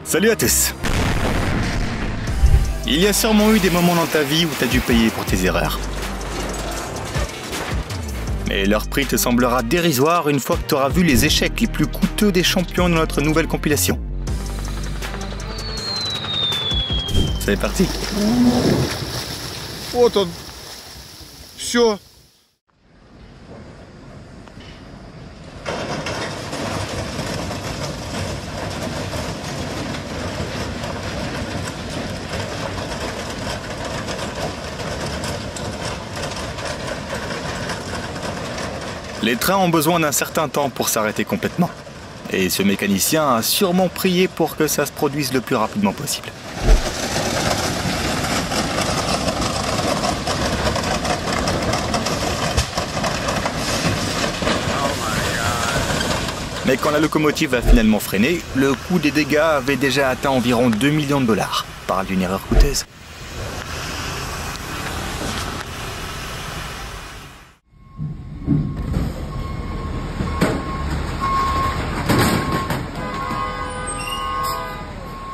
Salut à tous. Il y a sûrement eu des moments dans ta vie où tu as dû payer pour tes erreurs. Mais leur prix te semblera dérisoire une fois que tu auras vu les échecs les plus coûteux des champions de notre nouvelle compilation. C'est parti. Вот он. Все. Les trains ont besoin d'un certain temps pour s'arrêter complètement. Et ce mécanicien a sûrement prié pour que ça se produise le plus rapidement possible. Mais quand la locomotive a finalement freiné, le coût des dégâts avait déjà atteint environ 2 millions de dollars. Parle d'une erreur coûteuse.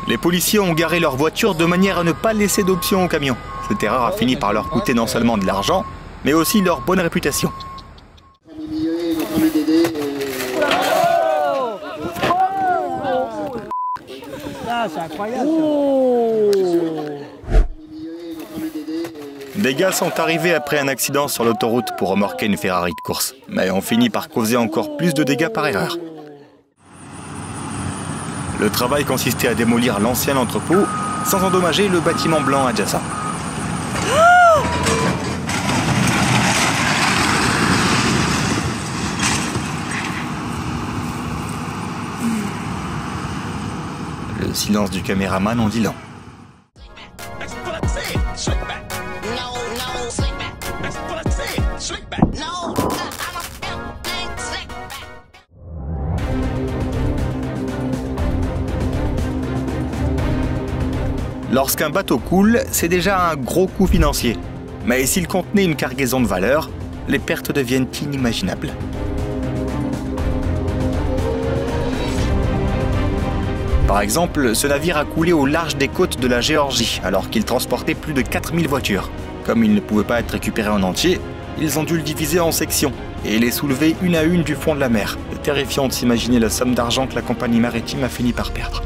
Les policiers ont garé leur voiture de manière à ne pas laisser d'option au camion. Cette erreur a fini par leur coûter non seulement de l'argent, mais aussi leur bonne réputation. C'est incroyable. Des gars sont arrivés après un accident sur l'autoroute pour remorquer une Ferrari de course, mais ont fini par causer encore plus de dégâts par erreur. Le travail consistait à démolir l'ancien entrepôt sans endommager le bâtiment blanc adjacent. Le silence du caméraman en dit long. Lorsqu'un bateau coule, c'est déjà un gros coût financier. Mais s'il contenait une cargaison de valeur, les pertes deviennent inimaginables. Par exemple, ce navire a coulé au large des côtes de la Géorgie, alors qu'il transportait plus de 4000 voitures. Comme il ne pouvait pas être récupéré en entier, ils ont dû le diviser en sections et les soulever une à une du fond de la mer. C'est terrifiant de s'imaginer la somme d'argent que la compagnie maritime a fini par perdre.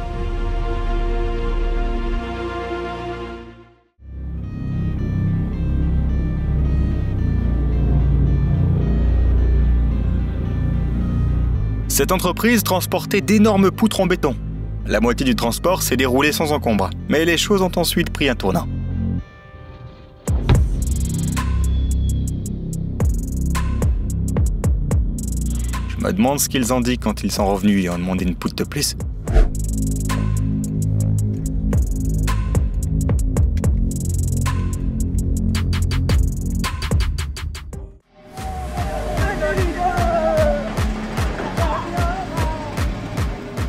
Cette entreprise transportait d'énormes poutres en béton. La moitié du transport s'est déroulée sans encombre, mais les choses ont ensuite pris un tournant. Je me demande ce qu'ils ont dit quand ils sont revenus et ont demandé une poutre de plus.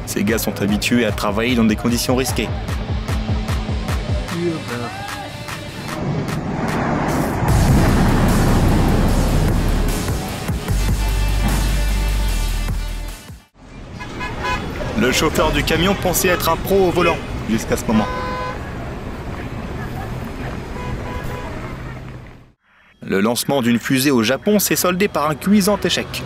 Ces gars sont habitués à travailler dans des conditions risquées. Le chauffeur du camion pensait être un pro au volant, jusqu'à ce moment. Le lancement d'une fusée au Japon s'est soldé par un cuisant échec.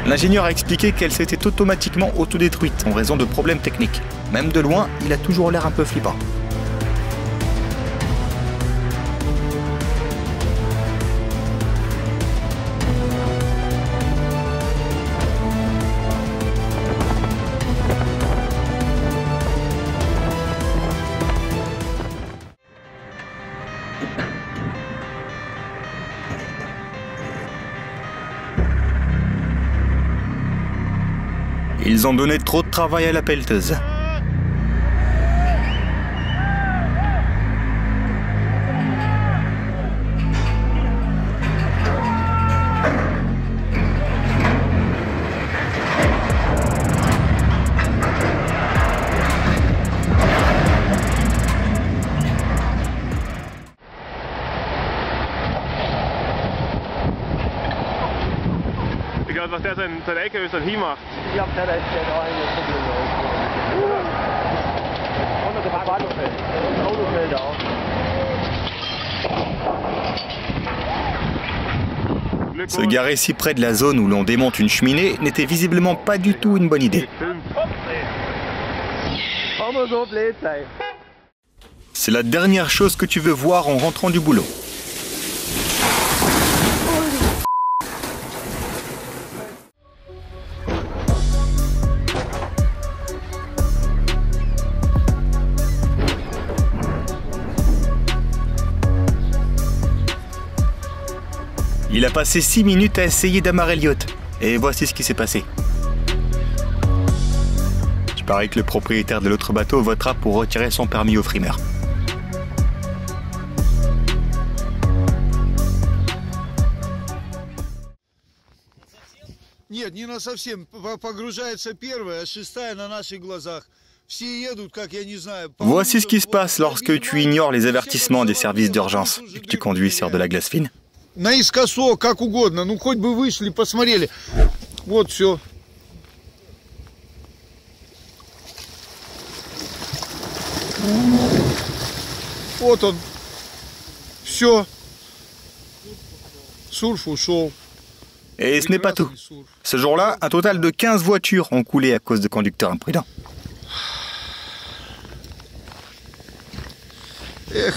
L'ingénieur a expliqué qu'elle s'était automatiquement autodétruite en raison de problèmes techniques. Même de loin, il a toujours l'air un peu flippant. Ils ont donné trop de travail à la pelleteuse. Gott, was der sein LKW dann hinmacht. Ich hab keine Unter dem Bahnhof. Autofeld auch. Se garer si près de la zone où l'on démonte une cheminée n'était visiblement pas du tout une bonne idée. C'est la dernière chose que tu veux voir en rentrant du boulot. Il a passé 6 minutes à essayer d'amarrer le yacht. Et voici ce qui s'est passé. Je parie que le propriétaire de l'autre bateau votera pour retirer son permis au frimeur. Нет, не на совсем. Погружается первая, а шестая на наших глазах. Все едут, как я не знаю. Voici ce qui se passe lorsque tu ignores les avertissements des services d'urgence et que tu conduis sur de la glace fine. Наискосок, как угодно. Ну, хоть бы вышли, посмотрели. Вот все. Вот он. Все. Сурф ушел. Et ce n'est pas tout. Ce jour-là, un total de 15 voitures ont coulé à cause de conducteurs imprudents. Эх.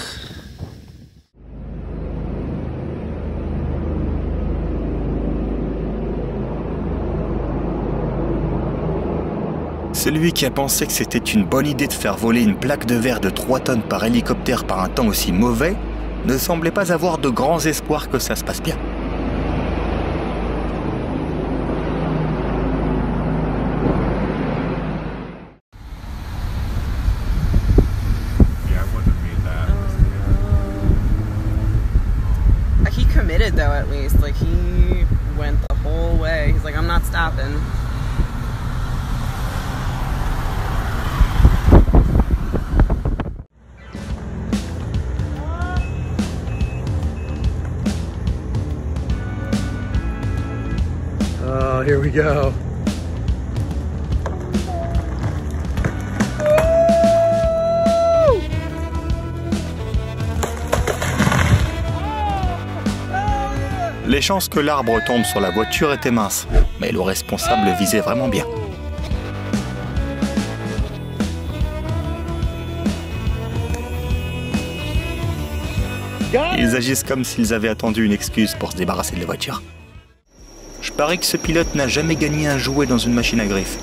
Celui qui a pensé que c'était une bonne idée de faire voler une plaque de verre de 3 tonnes par hélicoptère par un temps aussi mauvais ne semblait pas avoir de grands espoirs que ça se passe bien. He committed though, at least. Like, he went the whole way. He's like, I'm not stopping. Oh, here we go. Les chances que l'arbre tombe sur la voiture étaient minces, mais le responsable visait vraiment bien. Ils agissent comme s'ils avaient attendu une excuse pour se débarrasser de la voiture. Je parie que ce pilote n'a jamais gagné un jouet dans une machine à griffes.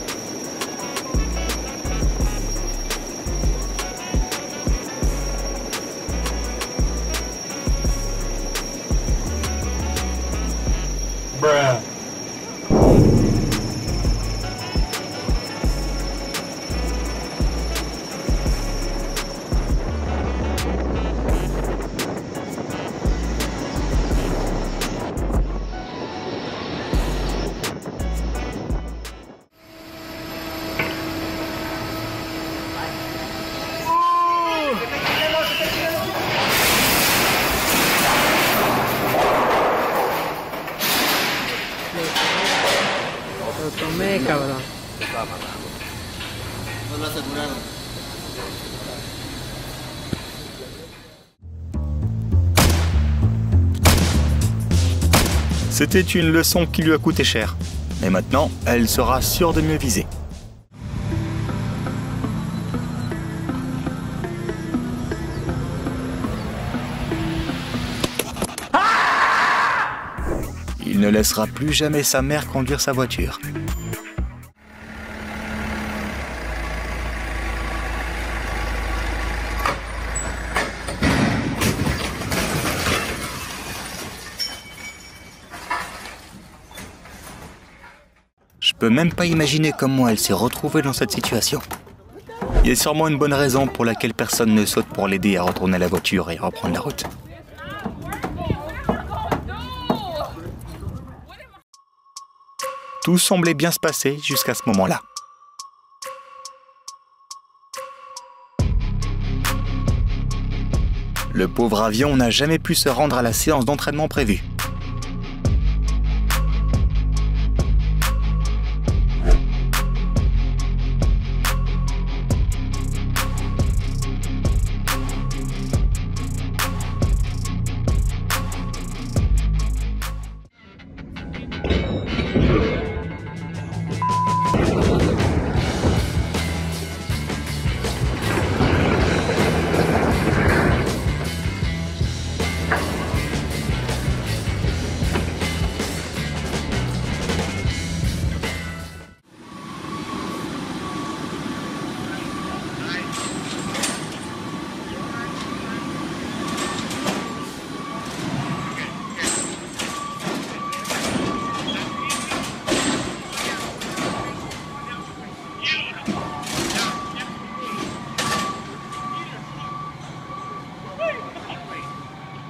Lo tomé, cabrón. C'était une leçon qui lui a coûté cher. Mais maintenant, elle sera sûre de mieux viser. Il ne laissera plus jamais sa mère conduire sa voiture. Je peux même pas imaginer comment elle s'est retrouvée dans cette situation. Il y a sûrement une bonne raison pour laquelle personne ne saute pour l'aider à retourner la voiture et à reprendre la route. Tout semblait bien se passer jusqu'à ce moment-là. Le pauvre avion n'a jamais pu se rendre à la séance d'entraînement prévue.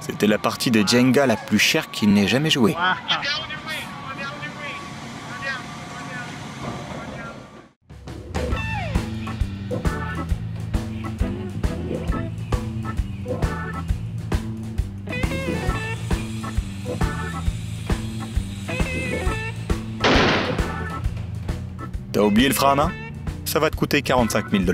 C'était la partie de Jenga la plus chère qu'il n'ait jamais jouée. T'as oublié le frein à main? Ça va te coûter 45 000 $.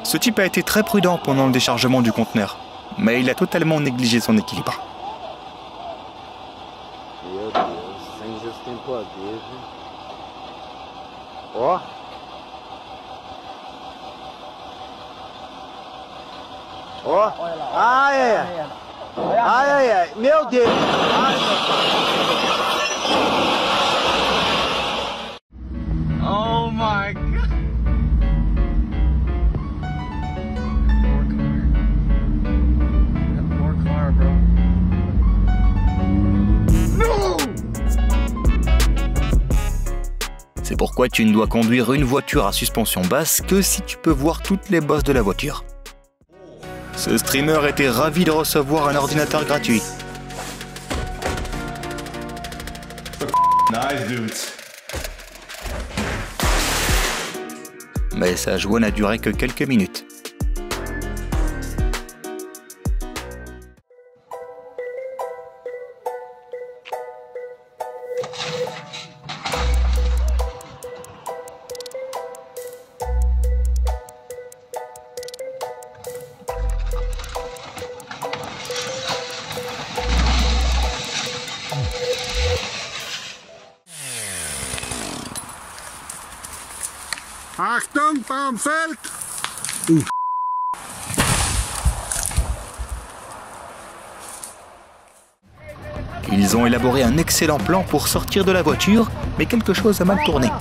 Ce type a été très prudent pendant le déchargement du conteneur, mais il a totalement négligé son équilibre. Meu Deus, sem Jesus tem poder, viu? Ó. Ó. Ai, ai, ai. Ai, ai, ai. Meu Deus. Ai, Oh my god! More car, bro. C'est pourquoi tu ne dois conduire une voiture à suspension basse que si tu peux voir toutes les bosses de la voiture. Ce streamer était ravi de recevoir un ordinateur gratuit. Nice dudes. Mais sa joie n'a duré que quelques minutes. Achtung, Baumfeld! Ils ont élaboré un excellent plan pour sortir de la voiture, mais quelque chose a mal tourné.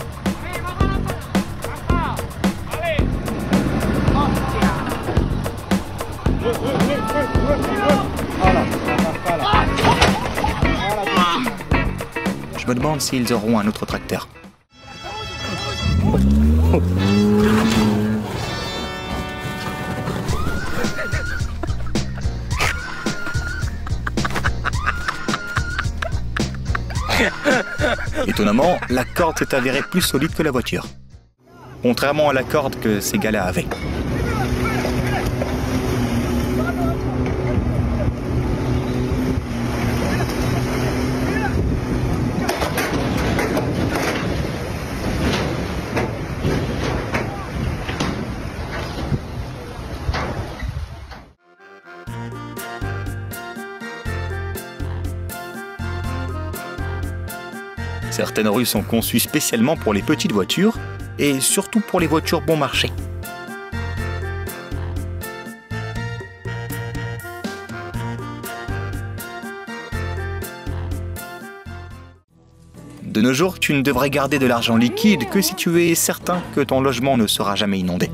Je me demande s'ils auront un autre tracteur. Étonnamment, la corde s'est avérée plus solide que la voiture. Contrairement à la corde que ces gars-là avaient. Certaines rues sont conçues spécialement pour les petites voitures et surtout pour les voitures bon marché. De nos jours, tu ne devrais garder de l'argent liquide que si tu es certain que ton logement ne sera jamais inondé.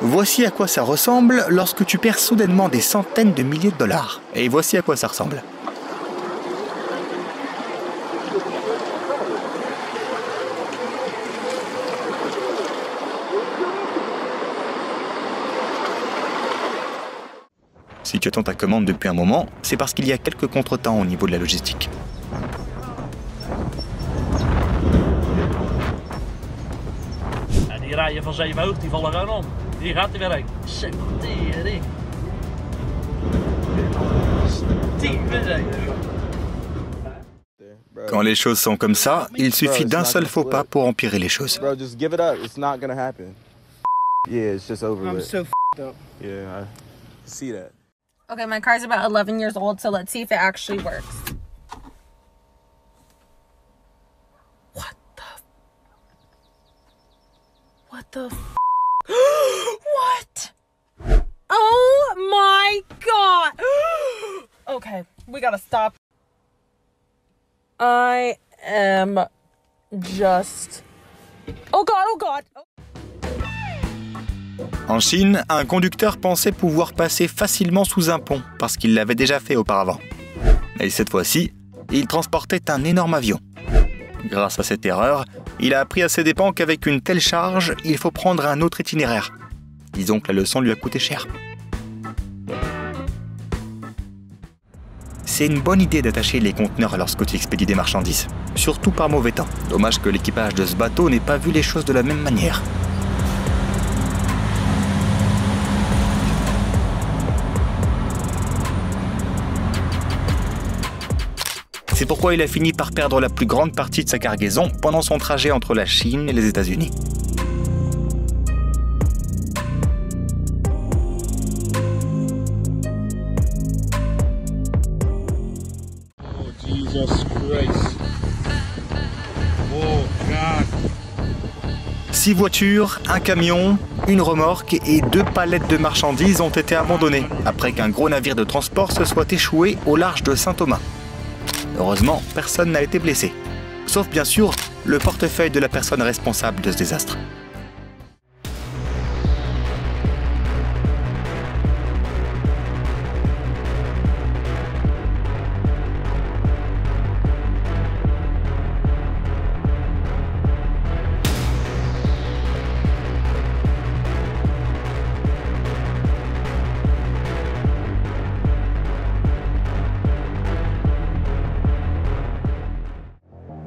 Voici à quoi ça ressemble lorsque tu perds soudainement des centaines de milliers de dollars. Et voici à quoi ça ressemble. Si tu attends ta commande depuis un moment, c'est parce qu'il y a quelques contretemps au niveau de la logistique. En die rijden van 7 hoog, die vallen gewoon om. Hier gaat hij weer heen. Tering. Quand les choses sont comme ça, il suffit d'un seul faux pas pour empirer les choses. Bro, just give it up. It's not gonna happen. Yeah, it's just over with. so f***ed up. Yeah, I see that. Okay, my car's about 11 years old, so let's see if it actually works. What the f? What? Oh my god! Okay, we gotta stop. I am just... Oh god, oh god! En Chine, un conducteur pensait pouvoir passer facilement sous un pont parce qu'il l'avait déjà fait auparavant. Mais cette fois-ci, il transportait un énorme avion. Grâce à cette erreur, il a appris à ses dépens qu'avec une telle charge, il faut prendre un autre itinéraire. Disons que la leçon lui a coûté cher. C'est une bonne idée d'attacher les conteneurs lorsque tu expédies des marchandises, surtout par mauvais temps. Dommage que l'équipage de ce bateau n'ait pas vu les choses de la même manière. C'est pourquoi il a fini par perdre la plus grande partie de sa cargaison pendant son trajet entre la Chine et les États-Unis. Oh, Jesus Christ. Oh, God. 6 voitures, un camion, une remorque et 2 palettes de marchandises ont été abandonnées après qu'un gros navire de transport se soit échoué au large de Saint-Thomas. Heureusement, personne n'a été blessé. Sauf bien sûr, le portefeuille de la personne responsable de ce désastre.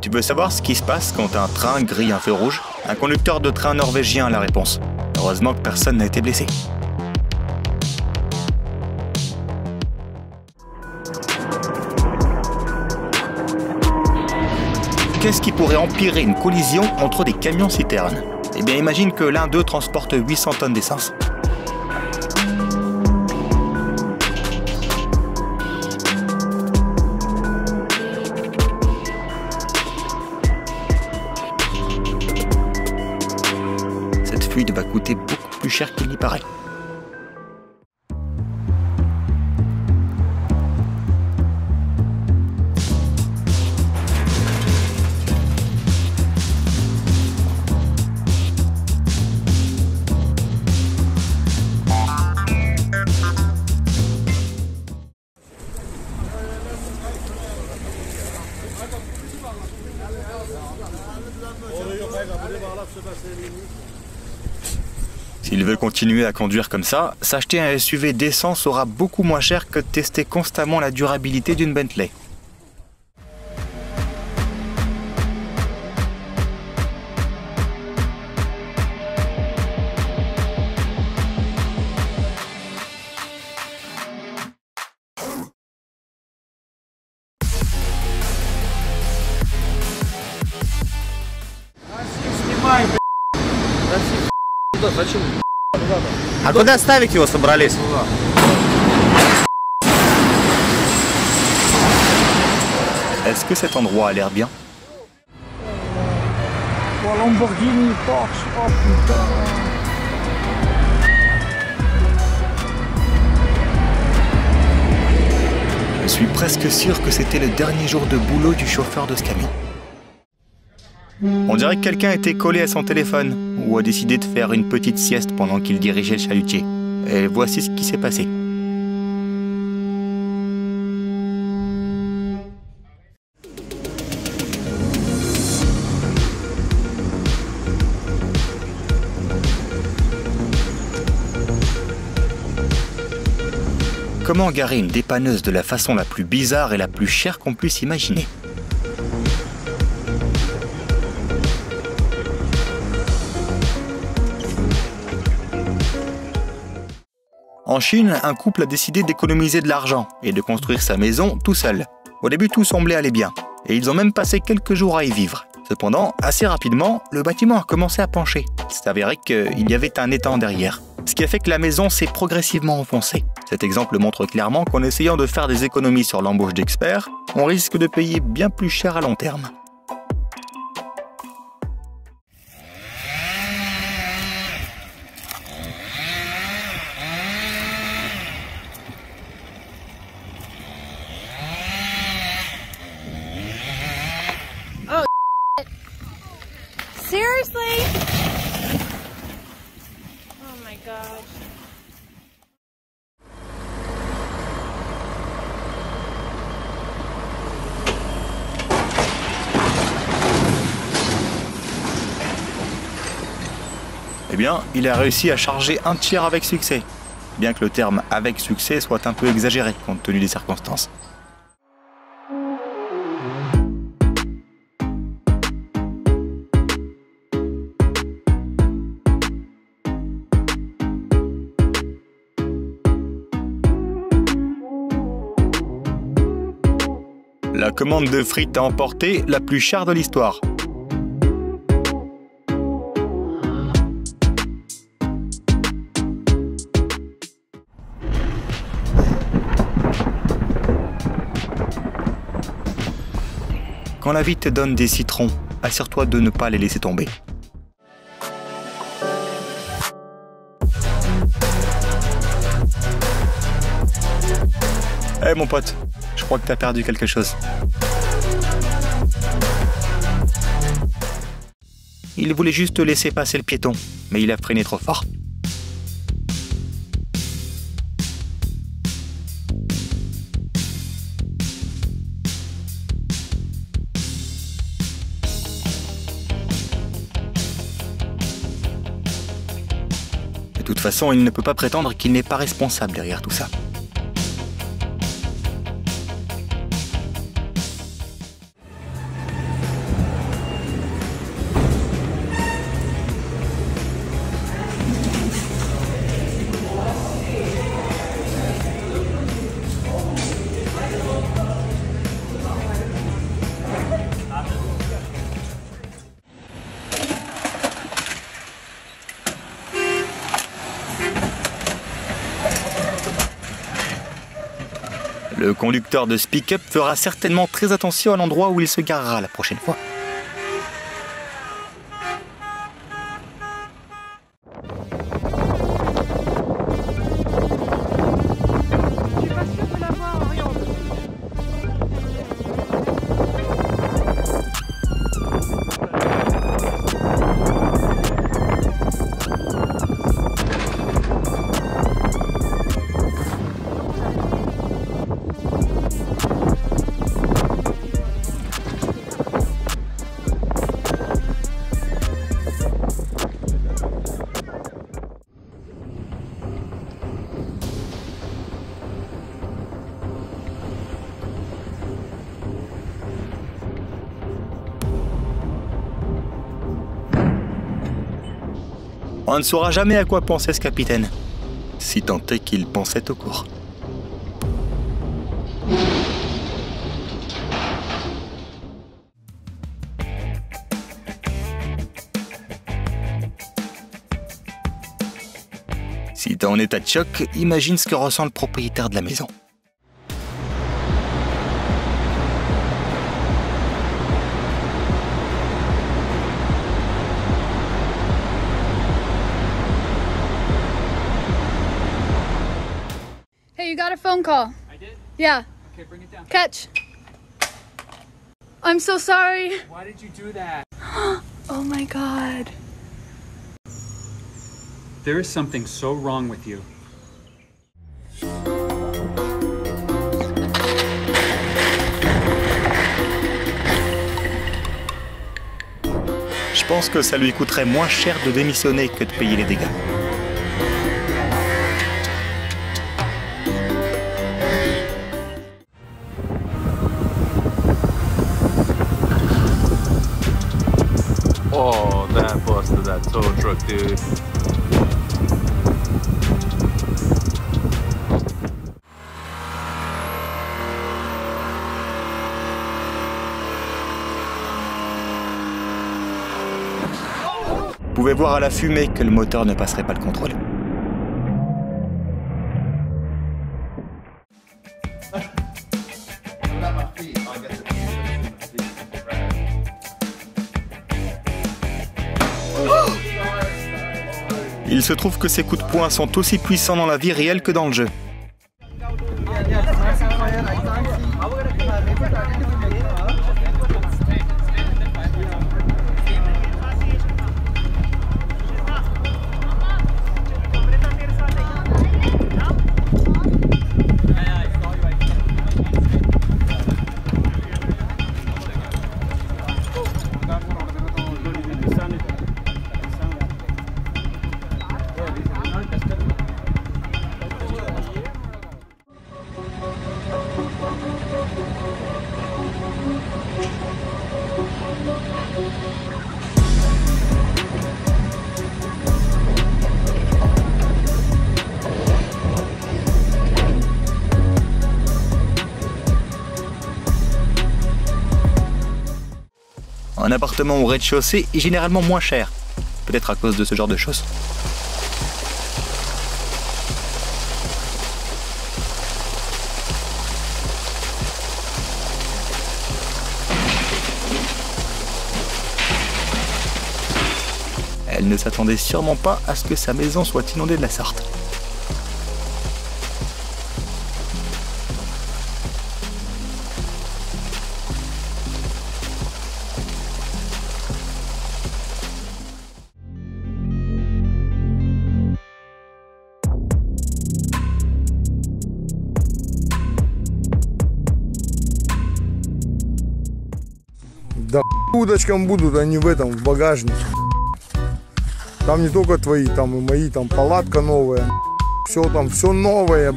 Tu veux savoir ce qui se passe quand un train grille un feu rouge? Un conducteur de train norvégien a la réponse. Heureusement que personne n'a été blessé. Qu'est-ce qui pourrait empirer une collision entre des camions-citernes? Eh bien, imagine que l'un d'eux transporte 800 tonnes d'essence. Cette fuite va coûter beaucoup plus cher qu'il n'y paraît. S'il veut continuer à conduire comme ça, s'acheter un SUV décent sera beaucoup moins cher que de tester constamment la durabilité d'une Bentley. А куда ставить его собрались? Est-ce que cet endroit a l'air bien? Lamborghini Porsche, oh putain. Je suis presque sûr que c'était le dernier jour de boulot du chauffeur de ce camion. On dirait que quelqu'un était collé à son téléphone ou a décidé de faire une petite sieste pendant qu'il dirigeait le chalutier. Et voici ce qui s'est passé. Comment garer une dépanneuse de la façon la plus bizarre et la plus chère qu'on puisse imaginer? En Chine, un couple a décidé d'économiser de l'argent et de construire sa maison tout seul. Au début, tout semblait aller bien, et ils ont même passé quelques jours à y vivre. Cependant, assez rapidement, le bâtiment a commencé à pencher. Il s'est avéré qu'il y avait un étang derrière, ce qui a fait que la maison s'est progressivement enfoncée. Cet exemple montre clairement qu'en essayant de faire des économies sur l'embauche d'experts, on risque de payer bien plus cher à long terme. Seriously? Oh my gosh. Eh bien, il a réussi à charger un tiers avec succès, bien que le terme « avec succès » soit un peu exagéré compte tenu des circonstances. La commande de frites a emporté la plus chère de l'histoire. Quand la vie te donne des citrons, assure-toi de ne pas les laisser tomber. Eh mon pote, je crois que t'as perdu quelque chose. Il voulait juste laisser passer le piéton, mais il a freiné trop fort. De toute façon, il ne peut pas prétendre qu'il n'est pas responsable derrière tout ça. Le conducteur de ce pick-up fera certainement très attention à l'endroit où il se garera la prochaine fois. On ne saura jamais à quoi pensait ce capitaine, si tant est qu'il pensait tout court. Si t'es en état de choc, imagine ce que ressent le propriétaire de la maison. Hey, you got a phone call. I did? Yeah. Okay, bring it down. Catch. I'm so sorry. Why did you do that? Oh my God. There is something so wrong with you. Je pense que ça lui coûterait moins cher de démissionner que de payer les dégâts. Oh, that busted that tow truck, dude. Vous pouvez voir à la fumée que le moteur ne passerait pas le contrôle. Il se trouve que ces coups de poing sont aussi puissants dans la vie réelle que dans le jeu. Un appartement au rez-de-chaussée est généralement moins cher, peut-être à cause de ce genre de choses. Elle ne s'attendait sûrement pas à ce que sa maison soit inondée de la sorte. Да удочкам будут, они в этом, в багажнике. Там не только твои, там и мои, там палатка новая. Все там, все новое,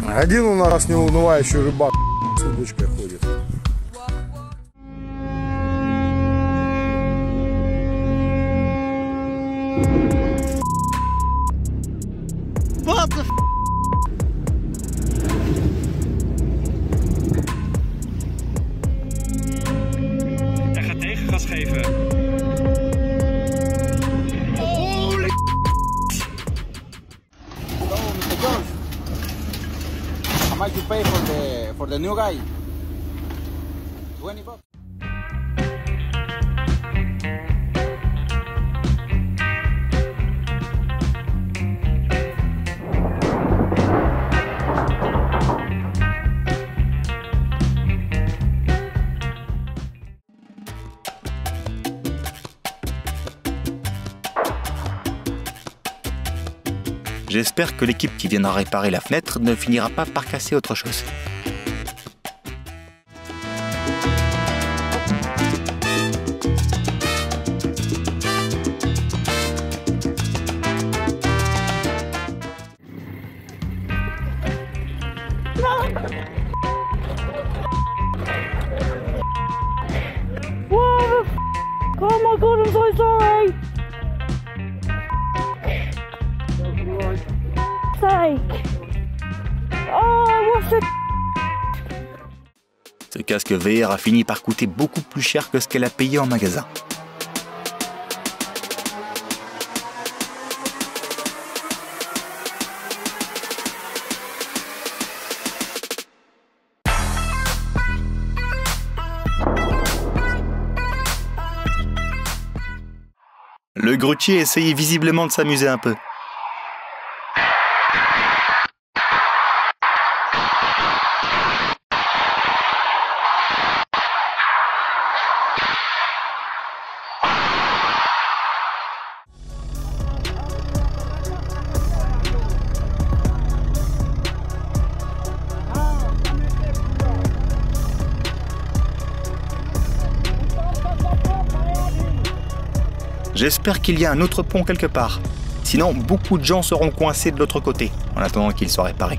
Один у нас неунывающий рыбак с удочкой ходит. What the Hij gaat tegengas geven. Holy Hello, Mr. Jones. How much you pay for the new guy? $20. J'espère que l'équipe qui viendra réparer la fenêtre ne finira pas par casser autre chose. Oh my God, I'm so sorry. Sake. Oh, what's the... Ce casque VR a fini par coûter beaucoup plus cher que ce qu'elle a payé en magasin. Le grutier essayait visiblement de s'amuser un peu. J'espère qu'il y a un autre pont quelque part. Sinon, beaucoup de gens seront coincés de l'autre côté, en attendant qu'il soit réparé.